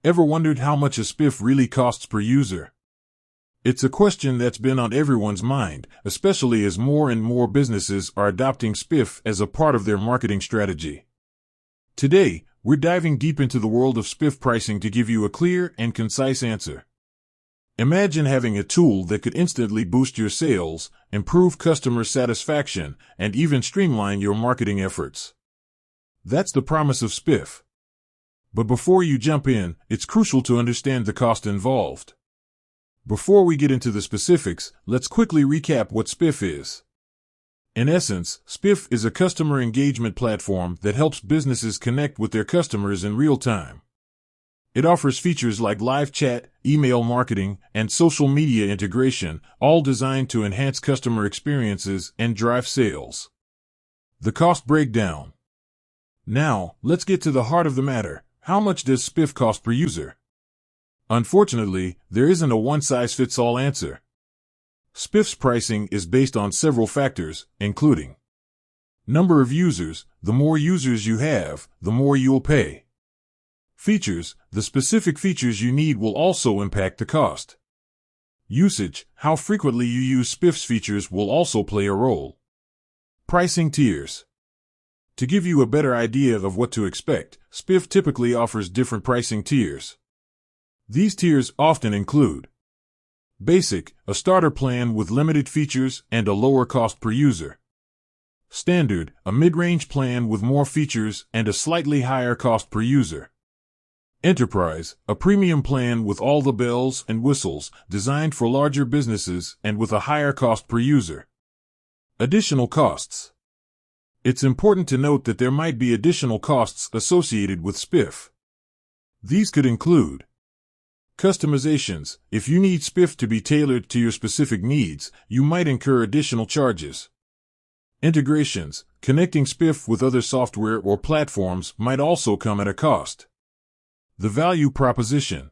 Ever wondered how much a spiff really costs per user? It's a question that's been on everyone's mind, especially as more and more businesses are adopting spiff as a part of their marketing strategy. Today, we're diving deep into the world of spiff pricing to give you a clear and concise answer. Imagine having a tool that could instantly boost your sales, improve customer satisfaction, and even streamline your marketing efforts. That's the promise of spiff. But before you jump in, it's crucial to understand the cost involved. Before we get into the specifics, let's quickly recap what spiff is. In essence, spiff is a customer engagement platform that helps businesses connect with their customers in real time. It offers features like live chat, email marketing, and social media integration, all designed to enhance customer experiences and drive sales. The cost breakdown. Now, let's get to the heart of the matter. How much does spiff cost per user? Unfortunately, there isn't a one-size-fits-all answer. Spiff's pricing is based on several factors, including number of users. The more users you have, the more you'll pay. Features. The specific features you need will also impact the cost. Usage. How frequently you use spiff's features will also play a role. Pricing tiers. To give you a better idea of what to expect, spiff typically offers different pricing tiers. These tiers often include Basic, a starter plan with limited features and a lower cost per user. Standard, a mid-range plan with more features and a slightly higher cost per user. Enterprise, a premium plan with all the bells and whistles, designed for larger businesses and with a higher cost per user. Additional costs. It's important to note that there might be additional costs associated with spiff. These could include customizations. If you need spiff to be tailored to your specific needs, you might incur additional charges. Integrations. Connecting spiff with other software or platforms might also come at a cost. The value proposition.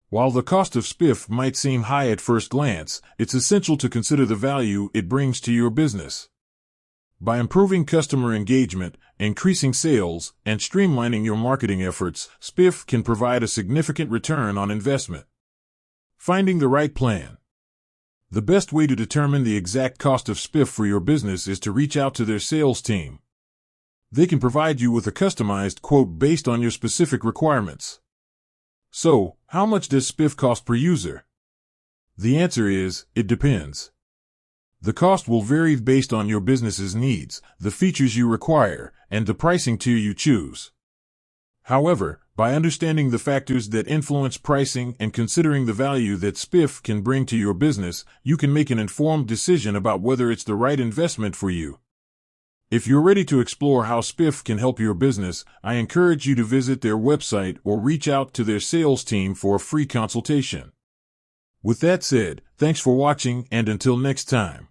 While the cost of spiff might seem high at first glance, it's essential to consider the value it brings to your business. By improving customer engagement, increasing sales, and streamlining your marketing efforts, spiff can provide a significant return on investment. Finding the right plan. The best way to determine the exact cost of spiff for your business is to reach out to their sales team. They can provide you with a customized quote based on your specific requirements. So, how much does spiff cost per user? The answer is, it depends. The cost will vary based on your business's needs, the features you require, and the pricing tier you choose. However, by understanding the factors that influence pricing and considering the value that spiff can bring to your business, you can make an informed decision about whether it's the right investment for you. If you're ready to explore how spiff can help your business, I encourage you to visit their website or reach out to their sales team for a free consultation. With that said, thanks for watching, and until next time.